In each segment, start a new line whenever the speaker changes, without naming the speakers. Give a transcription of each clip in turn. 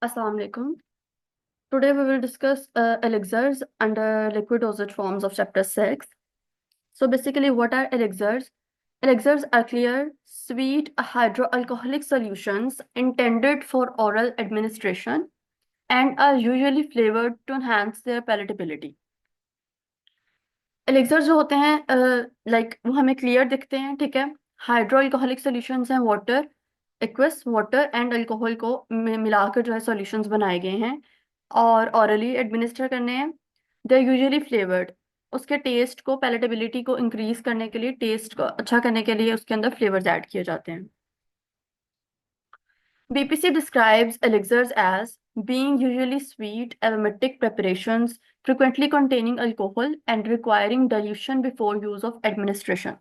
Assalamu alaikum. Today we will discuss elixirs under liquid dosage forms of chapter 6. So basically what are elixirs? Elixirs are clear, sweet hydroalcoholic solutions intended for oral administration and are usually flavored to enhance their palatability. Elixir जो होते हैं वो हमें clear दिखते हैं, ठीक है। हाइड्रोअल्कोहलिक solutions हैं, water, aqueous water and alcohol को मिलाकर जो है सॉल्यूशंस बनाए गए हैं और ऑरली एडमिनिस्टर करने हैं। They are usually flavoured. उसके टेस्ट को, पैलेटेबिलिटी को इंक्रीज करने के लिए, टेस्ट को अच्छा करने के लिए उसके अंदर फ्लेवर्स ऐड किए जाते हैं। BPC describes elixirs as being usually sweet, aromatic preparations frequently containing alcohol and requiring dilution before use of administration.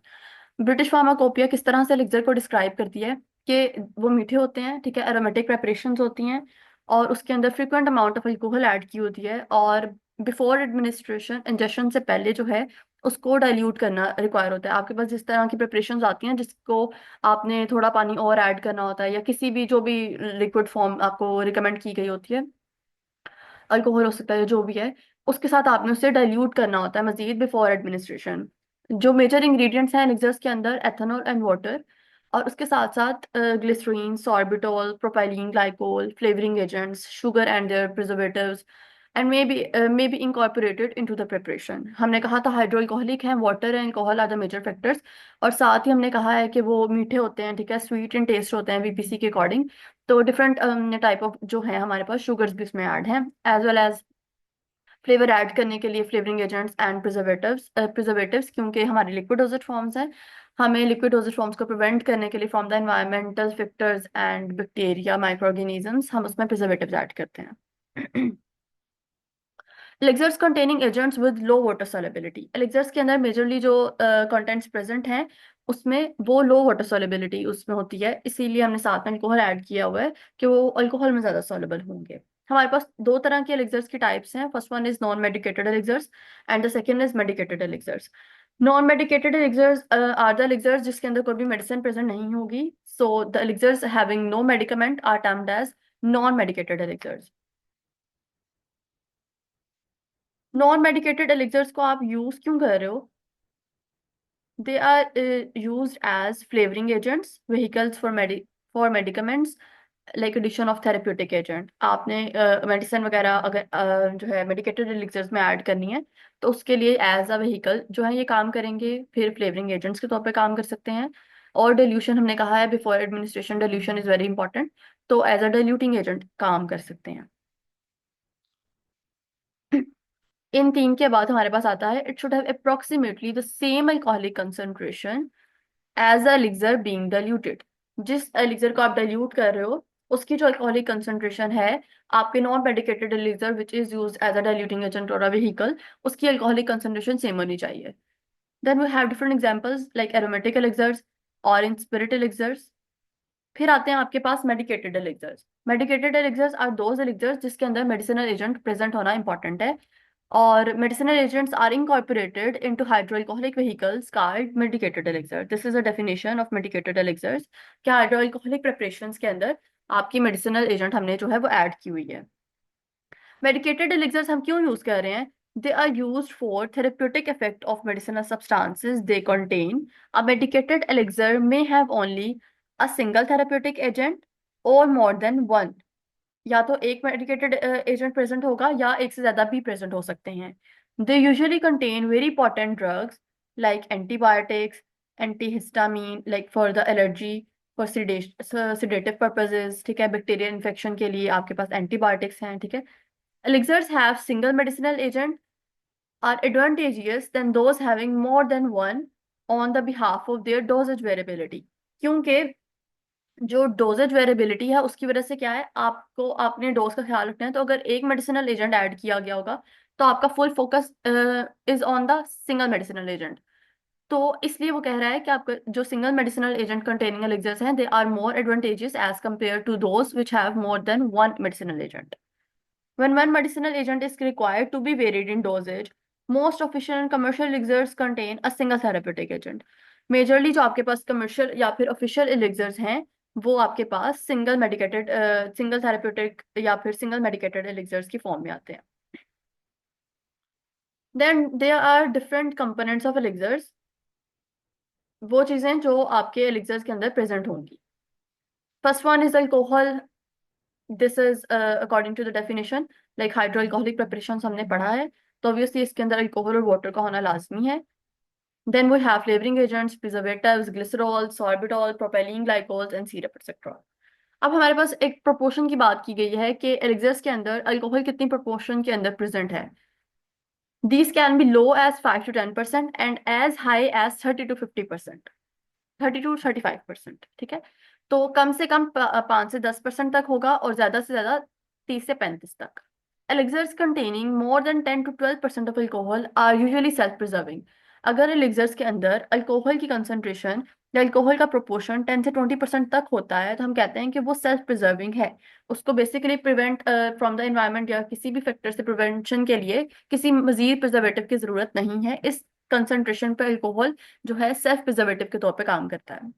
British pharmacopoeia किस तरह से एलिक्सर को डिस्क्राइब करती है कि वो मीठे होते हैं, ठीक है, एरोमेटिक प्रेपरेशंस होती हैं और उसके अंदर frequent amount of alcohol add की होती है और बिफोर एडमिनिस्ट्रेशन, इंजेक्शन से पहले जो है उसको डाइल्यूट करना रिक्वायर होता है। आपके पास जिस तरह की प्रिपरेशंस आती हैं जिसको आपने थोड़ा पानी और ऐड करना होता है या किसी भी जो भी लिक्विड फॉर्म आपको रिकमेंड की गई होती है, अल्कोहल हो सकता है या जो भी है, उसके साथ आपने उसे डाइल्यूट करना होता है मजीद बिफोर एडमिनिस्ट्रेशन। जो मेजर इंग्रेडिएंट्स हैं एलिक्सर्स के अंदर, एथेनॉल एंड वाटर, और उसके साथ साथ glycerin, sorbitol, propylene glycol, flavouring agents, sugar and their preservatives and may be incorporated into the preparation. हमने कहा था हाइड्रोअल्कोहलिक हैं, water and alcohol are the major factors, और साथ ही हमने कहा है कि वो मीठे होते हैं, ठीक है, स्वीट इन टेस्ट होते हैं बीपीसी के अकॉर्डिंग। तो डिफरेंट टाइप ऑफ जो है हमारे पास शुगर्स भी इसमें ऐड हैं, as well as flavour add करने के लिए फ्लेवरिंग एजेंट्स एंड प्रिजर्वेटिव्स, क्योंकि हमारी लिक्विड डोजेज फॉर्म्स हैं। हमें लिक्विड डोजेज फॉर्म्स को प्रिवेंट करने के लिए from the environmental factors and bacteria, micro organisms, हम उसमें प्रिजर्वेटिव्स ऐड करते हैं। Elixirs containing agents with low water solubility, elixirs के अंदर मेजरली जो कंटेंट्स प्रेजेंट हैं उसमें वो लो वाटर solubility उसमें होती है, इसीलिए हमने साथ में अल्कोहल ऐड किया हुआ है कि वो अल्कोहल में ज्यादा soluble होंगे। हमारे पास दो तरह के एलिक्सर्स की टाइप्स हैं। First one is non medicated elixirs and the second is medicated elixirs. Non medicated elixirs are the elixirs जिसके अंदर कोई भी मेडिसिन प्रेजेंट नहीं होगी। So the elixirs having no medicament are termed as non medicated elixirs. Non medicated elixirs को आप use क्यों कर रहे हो? They are used as flavouring agents, vehicles for medicaments, like addition of therapeutic agent. आपने medicine वगैरह अगर जो है मेडिकेटेड एलिक्सर्स में ऐड करनी है तो उसके लिए एज अ व्हीकल जो है ये काम करेंगे, फिर फ्लेवरिंग एजेंट्स के तौर पे काम कर सकते हैं। और डिल्यूशन हमने कहा है before administration, dilution is very important, तो एज अ डिल्यूटिंग एजेंट काम कर सकते हैं। इन तीन के बाद हमारे पास आता है it should have approximately the same alcoholic concentration as a elixir being diluted. जिस एलिक्सर को आप डाइल्यूट कर रहे हो उसकी जो अल्कोहलिक कंसंट्रेशन है आपके non medicated elixir which is used as a diluting agent और अ व्हीकल, उसकी अल्कोहलिक कंसंट्रेशन सेम होनी चाहिए। Then we have different examples like aromatic elixirs, orange spirit elixirs. फिर आते हैं आपके पास medicated elixirs. Medicated elixirs are those elixirs जिसके अंदर मेडिसिनल एजेंट प्रेजेंट होना इंपॉर्टेंट है और medicinal agents are incorporated into hydroalcoholic vehicles called medicated elixir. This is a definition of medicated elixirs कि hydroalcoholic preparations के अंदर आपकी medicinal agent हमने जो है वो ऐड की हुई है। medicated elixirs हम क्यों यूज कर रहे हैं? They are used for therapeutic effect of medicinal substances they contain. A medicated elixir may have only a single therapeutic agent or more than one. या तो एक मेडिकेटेड एजेंट प्रेजेंट होगा या एक से ज्यादा भी प्रेजेंट हो सकते हैं। They usually contain very potent drugs like antibiotics, antihistamine like for the allergy, for sedative purposes, ठीक है, बैक्टीरियल इन्फेक्शन के लिए आपके पास एंटीबायोटिक्स हैं, ठीक है। Elixirs have single medicinal agent are advantageous than those having more than one on the behalf of their dosages variability, क्योंकि जो डोजेज वेरिएबिलिटी है उसकी वजह से क्या है, आपको आपने डोज का ख्याल रखना है, तो अगर एक मेडिसिनल एजेंट ऐड किया गया होगा तो आपका full focus is on the single medicinal agent. तो इसलिए वो कह रहा है कि आपका जो single medicinal agent containing elixirs हैं they are more advantages as compare to those which have more than one medicinal agent. When one medicinal agent is required to be varied in dosage, most official and commercial elixirs contain a single therapeutic agent. Majorly जो आपके पास commercial या फिर official elixirs हैं वो आपके पास single therapeutic या फिर single medicated elixirs की फॉर्म में आते हैं। Then there are different components of elixirs, वो चीजें जो आपके एलिक्सर्स के अंदर प्रेजेंट होंगी। First one is alcohol. This is according to the definition, like hydroalcoholic preparation हमने पढ़ा है, तो ऑब्वियसली इसके अंदर अल्कोहल और वाटर का होना लाजमी है। Then we have flavouring agents, preservatives, glycerol, sorbitol, propylene glycols and syrup etcetera. अब हमारे पास एक प्रोपोर्शन की बात की गई है कि एलिक्सर्स के अंदर अल्कोहल कितनी प्रोपोर्शन के अंदर प्रेजेंट है। These can be low as 5 to 10% and as high as 30 to 50%, 30 to 35%, ठीक है। तो कम से कम 5 से 10% तक होगा और ज्यादा से ज्यादा 30 से 35 तक। Elixirs containing more than 10 to 12% of alcohol are usually self-preserving। अगर एलिक्सर्स के अंदर अल्कोहल की कंसंट्रेशन या अल्कोहल का प्रोपोर्शन 10 से 20% तक होता है तो हम कहते हैं कि वो सेल्फ प्रिजर्विंग है। उसको basically prevent from the environment या किसी भी फैक्टर से प्रिवेंशन के लिए किसी मजीद प्रिजर्वेटिव की जरूरत नहीं है। इस कंसंट्रेशन पे अल्कोहल जो है सेल्फ प्रिजर्वेटिव के तौर पे काम करता है।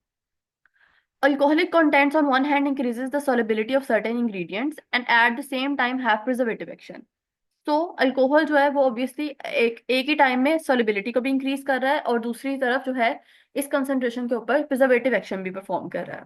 Alcoholic contents on one hand increases the solubility of certain ingredients and at the same time have preservative action। तो अल्कोहल जो है वो ऑब्वियसली एक ही टाइम में सॉलिबिलिटी को भी इंक्रीज कर रहा है और दूसरी तरफ जो है इस कंसंट्रेशन के ऊपर प्रिजर्वेटिव एक्शन भी परफॉर्म कर रहा है।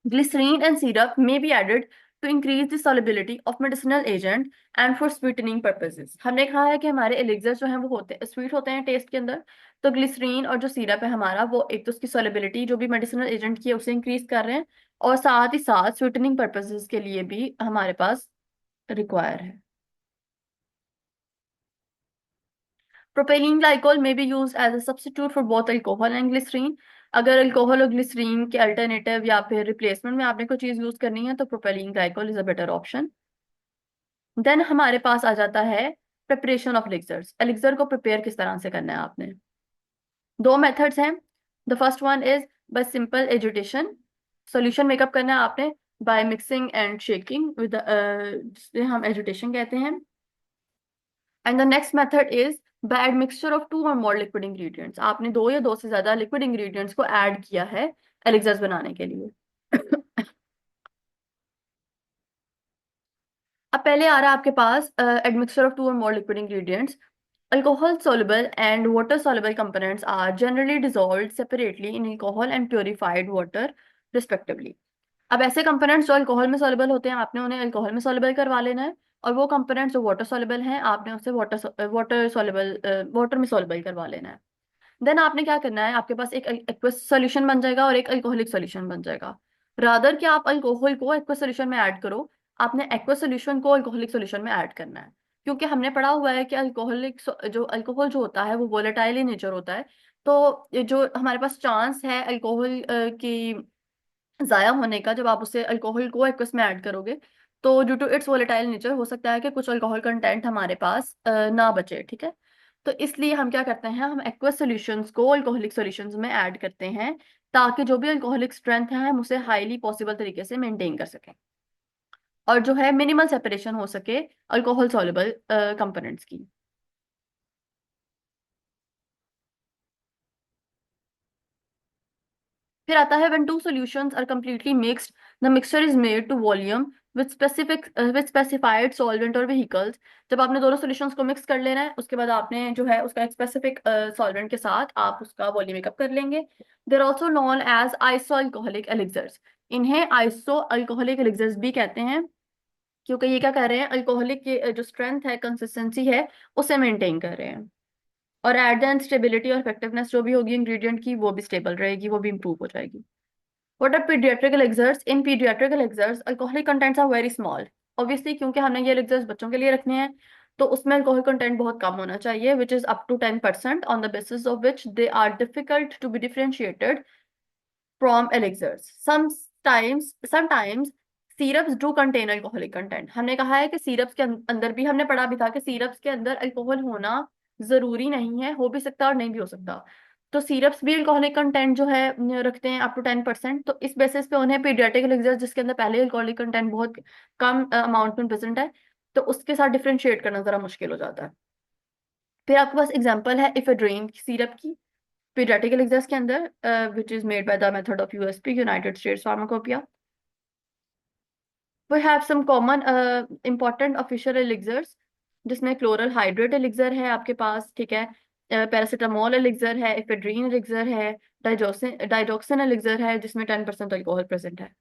Glycerine and syrup may be added to increase the solubility of medicinal agent and for sweetening purposes। हमने कहा है कि हमारे एलिक्सर जो हैं वो होते हैं स्वीट होते हैं टेस्ट के अंदर, तो ग्लिसरीन और जो सिरप है हमारा वो एक तो उसकी सॉलिबिलिटी जो भी मेडिसिनल एजेंट की है उसे इंक्रीज कर रहे हैं और साथ ही साथ स्वीटनिंग पर्पसेस के लिए भी हमारे पास रिक्वायर है। प्रोपेलिन ग्लाइकोल में be use as a substitute for both alcohol and glycerin. अगर अल्कोहल और ग्लिसरीन के अल्टरनेटिव या फिर रिप्लेसमेंट में आपने कोई चीज यूज करनी है तो propylene glycol is a better option. Then हमारे पास आ जाता है प्रिपरेशन ऑफ एलिक्सर्स। एलिक्सर को प्रिपेयर किस तरह से करना है आपने, दो मेथड्स हैं। The first one is by simple agitation. Solution makeup करना है आपने by mixing and shaking with जिसे हम एजिटेशन कहते हैं। And the next method is by mixture of two और मोर लिक्विड इंग्रेडिएंट्स। आपने दो या दो से ज्यादा लिक्विड इंग्रेडिएंट्स को ऐड किया है एलिक्सर्स बनाने के लिए। अब पहले आ रहा है आपके पास एडमिक्सचर ऑफ टू और more liquid ingredients. Alcohol soluble and water soluble components are generally dissolved separately in alcohol and purified water respectively। अब ऐसे कंपोनेंट्स जो अल्कोहल में सॉल्युबल होते हैं आपने उन्हें अल्कोहल में सॉल्युबल करवा लेना है, और वो कंपोनेंट्स जो वाटर सॉल्युबल हैं आपने उसे वाटर में सॉल्युबल करवा लेना है। देन आपने क्या करना है, आपके पास एक एक्वस सोल्यूशन बन जाएगा और एक अल्कोहलिक सोल्यूशन बन जाएगा। रादर कि आप अल्कोहल को एक्वस सोल्यूशन में ऐड करो, आपने एक्वस सोल्यूशन को अल्कोहलिक सोल्यूशन में ऐड करना है। क्योंकि हमने पढ़ा हुआ है कि अल्कोहल जो होता है वो वोलेटाइल इन नेचर होता है। तो ये जो हमारे पास चांस है अल्कोहल की जाया होने का जब आप उसे अल्कोहल को एक्वस में ऐड करोगे, तो due to its volatile nature हो सकता है कि कुछ अल्कोहल कंटेंट हमारे पास ना बचे, ठीक है। तो इसलिए हम क्या करते हैं, हम एक्वस सॉल्यूशंस को अल्कोहलिक सॉल्यूशंस में ऐड करते हैं ताकि जो भी अल्कोहलिक स्ट्रेंथ है हम उसे हाईली पॉसिबल तरीके से मेंटेन कर सकें और जो है मिनिमल सेपरेशन हो सके अल्कोहल सॉल्युबल कंपोनेंट्स की। फिर आता है when two solutions are completely mixed, the mixture is made to volume with specified solvent or vehicles। जब आपने दोनों सॉल्यूशंस को मिक्स कर लेना है उसके बाद आपने जो है उसका एक स्पेसिफिक सॉल्वेंट के साथ आप उसका वॉल्यूम मेकअप कर लेंगे। There also known as iso alcoholic elixirs. इन्हें आइसो अल्कोहलिक एलिक्सर्स भी कहते हैं क्योंकि ये क्या कर रहे हैं, अल्कोहलिक की जो स्ट्रेंथ है कंसिस्टेंसी है उसे मेंटेन कर रहे हैं, और एट द एंड स्टेबिलिटी और इफेक्टिवनेस जो भी होगी इंग्रेडिएंट की वो भी स्टेबल रहेगी, वो भी इंप्रूव हो जाएगी। What are pediatric elixirs? In pediatric elixirs, alcoholic contents are very small। Obviously, क्योंकि हमने ये elixirs बच्चों के लिए रखने हैं, तो उसमें alcohol content बहुत कम होना चाहिए, which is up to 10%, on the basis of which they are difficult to be differentiated from elixirs। Sometimes syrups do contain alcoholic content। हमने कहा है कि syrups के अंदर भी हमने पढ़ा भी था कि syrups के अंदर अल्कोहल होना जरूरी नहीं है, हो भी सकता है और नहीं भी हो सकता। तो सिरप्स भी अल्कोहलिक कंटेंट जो है रखते हैं अप टू 10%। तो इस बेसिस पे उन्हें पीडियाट्रिक एलिक्सर जिसके अंदर पहले अल्कोहलिक कंटेंट बहुत कम अमाउंट में प्रेजेंट है तो उसके साथ डिफरेंशिएट करना जरा मुश्किल हो जाता है। फिर आपके पास एग्जांपल है इफेड्रीन सिरप की। पीडियाट्रिक एलिक्सर्स के अंदर which is made by the method of USP, United States Pharmacopoeia, we have some common important official elixirs, जिसमें क्लोरल हाइड्रेट एलिक्सर है आपके पास, ठीक है, पैरासीटामोल एलिक्सर है, एफेड्रीन एलिक्सर है, डाइजोक्सिन एलिक्सर है जिसमें 10% अल्कोहल प्रेजेंट है।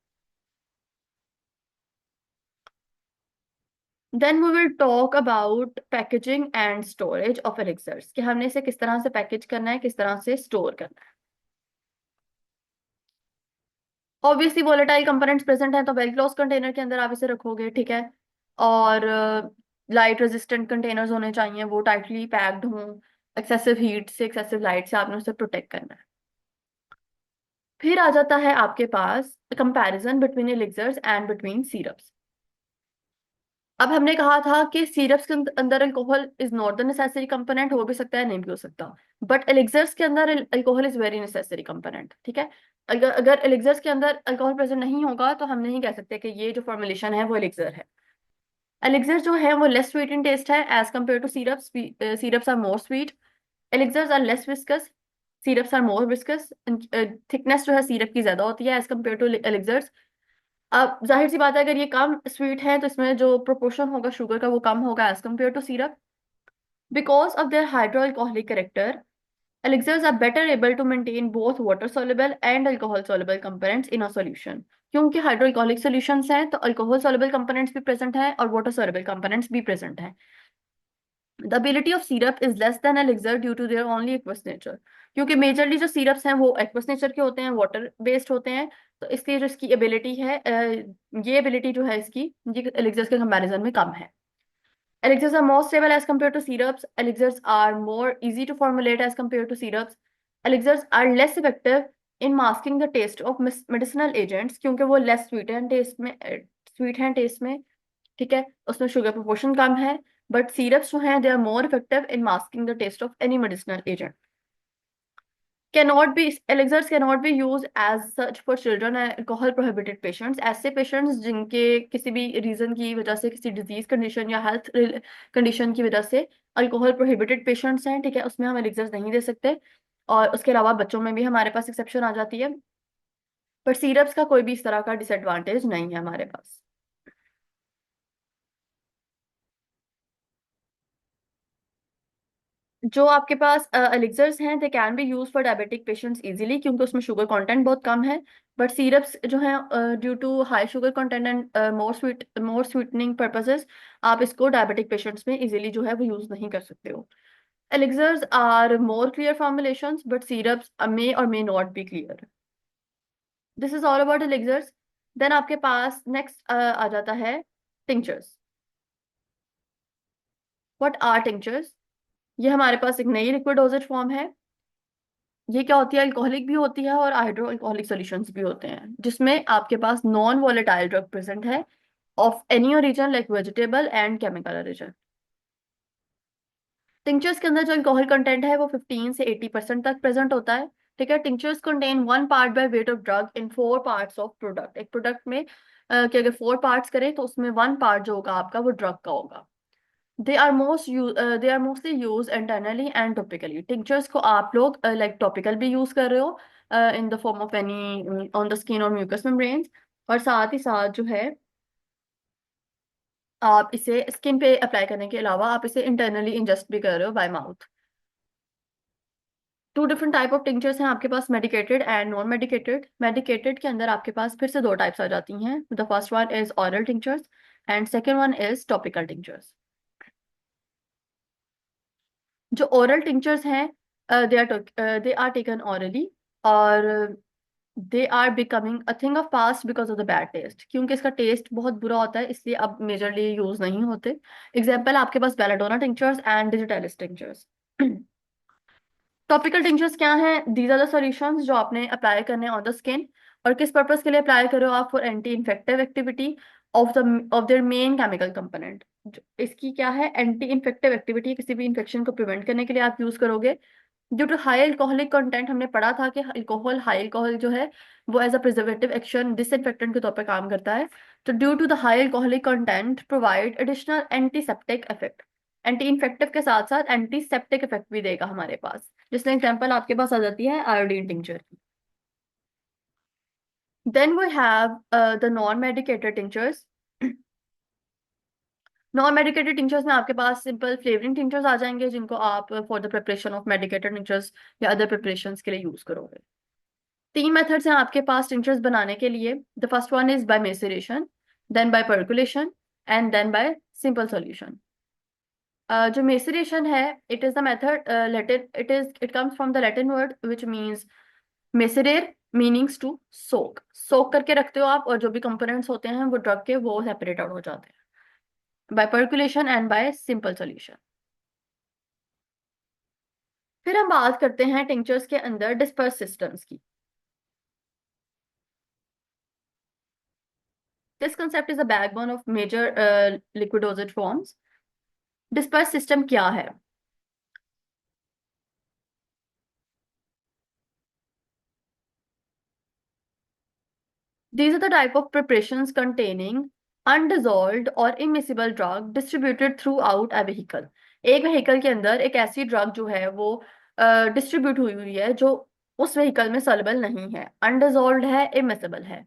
Then we will talk about packaging and storage of elixirs, कि हमने इसे किस तरह से पैकेज करना है, किस तरह से स्टोर करना है। ऑब्वियसली वोलेटाइल कंपोनेंट्स प्रेजेंट हैं तो वेल क्लोज कंटेनर के अंदर आप इसे रखोगे, ठीक है, और लाइट रेजिस्टेंट कंटेनर्स होने चाहिए, वो टाइटली पैक्ड हों, एक्सेसिव हीट से, एक्सेसिव लाइट से आपने उसे प्रोटेक्ट करना है। फिर आ जाता है आपके पास comparison between elixirs and between syrups. अब हमने कहा था कि सिरप्स के अंदर alcohol is not the necessary component, हो भी सकता है नहीं भी हो सकता, बट एलिक्सर्स के अंदर alcohol is very necessary component, ठीक है। अगर अगर एलिक्सर्स के अंदर अल्कोहल प्रेजेंट नहीं होगा तो हम नहीं कह सकते कि ये जो फॉर्मुलेशन है वो एलिक्सर है। एलिक्सर जो है वो लेस स्वीट इन टेस्ट है as compare to syrups, syrups are more sweet, elixirs are less viscous, syrups are more viscous, thickness जो है सिरप की ज्यादा होती है एज कम्पेयर टू एलिक्सर्स। अब जाहिर सी बात है अगर ये कम स्वीट है तो इसमें जो प्रोपोर्शन होगा शुगर का वो कम होगा as compare to syrup. Because of their hydro alcoholic character, elixirs are better able to maintain both water soluble and alcohol soluble components in a solution। क्योंकि हाइड्रोअल्कोहलिक सॉल्यूशंस हैं तो अल्कोहल soluble components भी present हैं और water soluble components भी present हैं। The ability of syrup is less than elixir due to their only aqueous nature। क्योंकि majorly जो सिरप्स हैं वो एक्वस नेचर के होते हैं, वाटर बेस्ड होते हैं, तो इसलिए जो इसकी एबिलिटी है, ये एबिलिटी जो है इसकी, ये एलिक्सर्स के कंपैरिजन में कम है। Elixirs are more stable as compared to syrups. Elixirs are more easy to formulate as compared to syrups. Elixirs are less effective in masking the taste of medicinal agents क्योंकि वो less sweet हैं test में, sweet हैं test में, ठीक है, उसमें sugar proportion कम है, बट सिरप्स जो हैं they are more effective in masking the taste of any medicinal agent. Elixirs cannot be used as such for children and alcohol prohibited patients। ऐसे पेशेंट्स जिनके किसी भी रीजन की वजह से, किसी डिजीज कंडीशन या हेल्थ कंडीशन की वजह से अल्कोहल प्रोहिबिटेड पेशेंट्स हैं, ठीक है, उसमें हम एलिक्सर्स नहीं दे सकते। और उसके अलावा बच्चों में भी हमारे पास एक्सेप्शन आ जाती है, पर सिरप्स का कोई भी इस तरह का डिसएडवांटेज नहीं है हमारे पास। जो आपके पास एलिक्सर्स हैं they can be use for diabetic patients easily क्योंकि उसमें शुगर कंटेंट बहुत कम है, बट सिरप्स जो हैं due to high sugar content and more sweetening purposes आप इसको डायबिटिक पेशेंट्स में इजीली जो है वो यूज नहीं कर सकते हो। Elixirs are more clear formulations but syrups may और may not be clear. This is all about elixirs. Then आपके पास नेक्स्ट आ जाता है टिंचर्स। What are tinctures? ये हमारे पास एक नई लिक्विड डोजेज फॉर्म है। ये क्या होती है, अल्कोहलिक भी होती है और हाइड्रो अल्कोहलिक सॉल्यूशंस भी होते हैं, जिसमें आपके पास नॉन वोलेटाइल ड्रग प्रेजेंट है of any origin like vegetable and chemical origin. Tinctures के अंदर जो अल्कोहल कंटेंट है वो 15 से 80% तक प्रेजेंट होता है, ठीक है। Tinctures contain 1 part by weight of drug in 4 parts of product. एक प्रोडक्ट में कि अगर 4 पार्ट्स करें तो उसमें 1 पार्ट जो होगा आपका वो ड्रग का होगा। They are mostly use internally and topically. Tinctures को आप लोग लाइक टॉपिकल भी यूज कर रहे हो in the form of any on the skin और म्यूकस मेम्ब्रेन्स, और साथ ही साथ जो है आप इसे स्किन पे अप्लाई करने के अलावा आप इसे इंटरनली इंजेस्ट भी कर रहे हो by mouth. Two different type of tinctures हैं आपके पास, medicated and non medicated. Medicated के अंदर आपके पास फिर से 2 टाइप्स आ जाती हैं। The first one is oral tinctures and second one is topical tinctures. जो ओरल टिंचर्स हैं दे आर टेकन ऑरली, और they are becoming a thing of past because of the bad taste, क्योंकि इसका test बहुत बुरा होता है इसलिए अब मेजरली यूज नहीं होते। एग्जाम्पल आपके पास belladonna tinctures and digitalis tinctures. Topical tinctures क्या हैं? दीज आर द सॉल्यूशंस जो आपने अप्लाई करने ऑन द स्किन, और किस पर्पस के लिए अप्लाई करो आप? For anti infective activity of their main chemical component. इसकी क्या है, एंटी इन्फेक्टिव एक्टिविटी, किसी भी इन्फेक्शन को प्रिवेंट करने के लिए आप यूज करोगे। Due to high alcoholic content, हमने पढ़ा था कि अल्कोहल, हाई अल्कोहल जो है वो as a preservative action disinfectant के तौर पर काम करता है। तो due to the high alcoholic content provide additional antiseptic effect. Anti infective के साथ साथ एंटीसेप्टिक इफेक्ट भी देगा हमारे पास। जिसमें एग्जांपल आपके पास आ जाती है आयोडीन टिंचर की। Then we have the non medicated tinctures. Non medicated tinctures में आपके पास सिंपल फ्लेवरिंग टिंचर्स आ जाएंगे, जिनको आप for the preparation of medicated tinctures या अदर प्रिपरेशंस के लिए यूज करोगे। तीन मेथड्स हैं आपके पास टिंचर्स बनाने के लिए। The first one is by maceration, then by percolation, and then by simple solution. जो मेसरेशन है, it is the method Latin, it comes from the Latin word which means macerare, meanings to soak. Soak करके रखते हो आप, और जो भी components होते हैं वो ड्रग के, वो सेपरेट आउट हो जाते हैं by percolation and by simple solution. फिर हम बात करते हैं टिंचर्स के अंदर डिस्पर्स सिस्टम्स की। This concept is a backbone of major liquid dosage forms. Disperse system क्या है? These are the type of preparations containing undissolved or immiscible drug distributed throughout a vehicle। एक vehicle के अंदर एक ऐसी drug जो है वो डिस्ट्रीब्यूट हुई हुई है, जो उस vehicle में soluble नहीं है, undissolved है, immiscible है।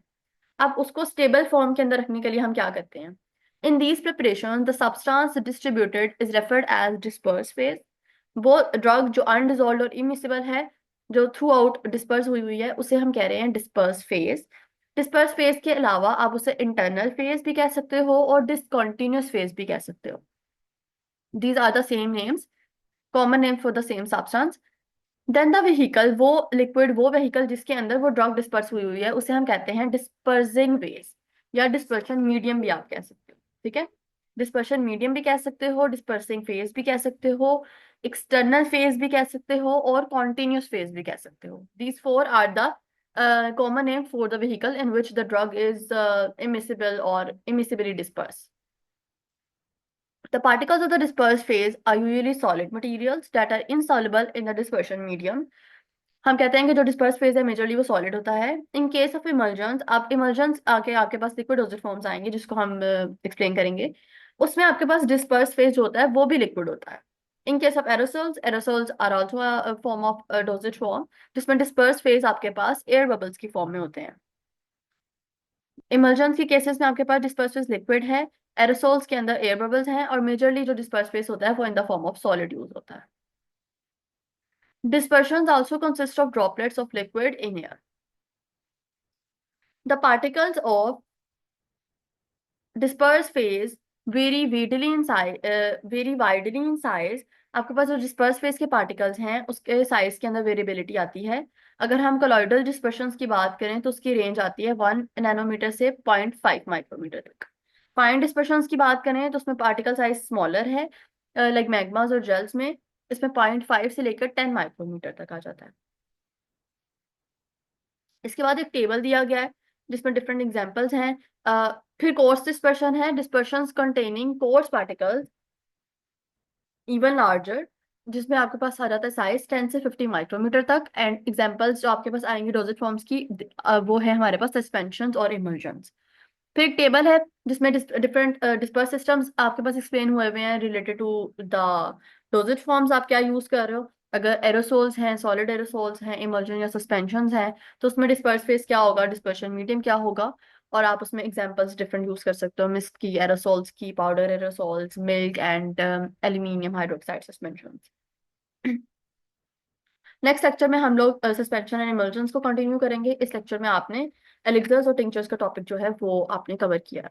अब उसको स्टेबल फॉर्म के अंदर रखने के लिए हम क्या करते हैं? In these preparation the substance distributed is referred as disperse phase. वो ड्रग जो अनडिजॉल्व्ड और इमिसिबल है, जो थ्रू आउट डिस्पर्स हुई हुई है, उसे हम कह रहे हैं डिस्पर्स फेज। डिस्पर्स फेज के अलावा आप उसे इंटरनल फेज भी कह सकते हो और डिसकंटिन्यूअस फेज भी कह सकते हो। These are the same names, common name for the same substance. Then the vehicle, वो लिक्विड, वो व्हीकल जिसके अंदर वो ड्रग डिस्पर्स हुई हुई है, उसे हम कहते हैं डिस्पर्सिंग फेज, या डिस्पर्शन मीडियम भी आप कह सकते हो। ठीक है, डिस्पर्शन मीडियम भी कह सकते हो, डिस्पर्सिंग फेज भी कह सकते हो, एक्सटर्नल फेज भी कह सकते हो, और कॉन्टिन्यूस फेज भी कह सकते हो। These four are the common name for the vehicle in which the drug is immiscible or immiscibly dispersed. The particles of the dispersed phase are usually solid materials that are insoluble in the dispersion medium. हम कहते हैं कि जो disperse phase है majorly वो solid होता है। In case of इमल्जन्स, आप इमल्जन्स आके आपके पास लिक्विड डोसेज फॉर्म्स आएंगे जिसको हम एक्सप्लेन करेंगे। उसमें आपके पास डिस्पर्स फेज जो होता है वो भी लिक्विड होता है। In case of aerosols, aerosols are also a form of dosage form, जिसमें डिस्पर्स फेज आपके पास एयर बबल्स की फॉर्म में होते हैं। इमल्जन्स के केसेस में आपके पास डिस्पर्स फेज लिक्विड है, एरोसोल्स के अंदर एयर बबल्स हैं, और मेजरली जो डिस्पर्स फेज होता है वो in the form of solid use होता है। Dispersions also consist of droplets of liquid in air. The particles of dispersed phase vary widely in size. आपके पास जो डिस्पर्स फेज के पार्टिकल्स हैं उसके साइज के अंदर वेरिएबिलिटी आती है। अगर हम कोलॉइडल डिस्पर्शंस की बात करें तो उसकी रेंज आती है 1 नैनोमीटर से 0.5 माइक्रोमीटर तक। फाइन डिस्पर्शंस की बात करें तो उसमें पार्टिकल साइज स्मॉलर है, लाइक मैग्मास और जेल्स में इसमें 0.5 से लेकर 10 माइक्रोमीटर तक आ जाता है। इसके बाद एक टेबल दिया गया है जिसमें डिफरेंट एग्जांपल्स हैं। फिर कोर्स डिस्पर्शन है, dispersions containing coarse particles even larger, जिसमें आपके पास आ जाता है साइज 10 से 50 माइक्रोमीटर तक। एंड एग्जांपल्स जो आपके पास आएंगे डोजेज फॉर्म्स की, वो है हमारे पास सस्पेंशंस और इमल्शंस। फिर एक टेबल है जिसमें डिफरेंट डिस्पर्स सिस्टम्स आपके पास एक्सप्लेन हुए हुए हैं related to the dosages forms, आप क्या यूज कर रहे हो। अगर एरोसोल्स हैं, सॉलिड एरोसोल्स हैं, इमल्जन या सस्पेंशंस हैं, तो उसमें डिस्पर्स फेस क्या होगा, डिस्पर्शन मीडियम क्या होगा, और आप उसमें एग्जांपल्स डिफरेंट यूज कर सकते हो, मिस्ट की, एरोसोल्स की, powder aerosols, milk and aluminium hydroxide suspension. Next lecture में हम लोग सस्पेंशन एंड इमल्जन्स को कंटिन्यू करेंगे। इस लेक्चर में आपने एलिक्सर्स और टिंचर्स का टॉपिक जो है वो आपने कवर किया है।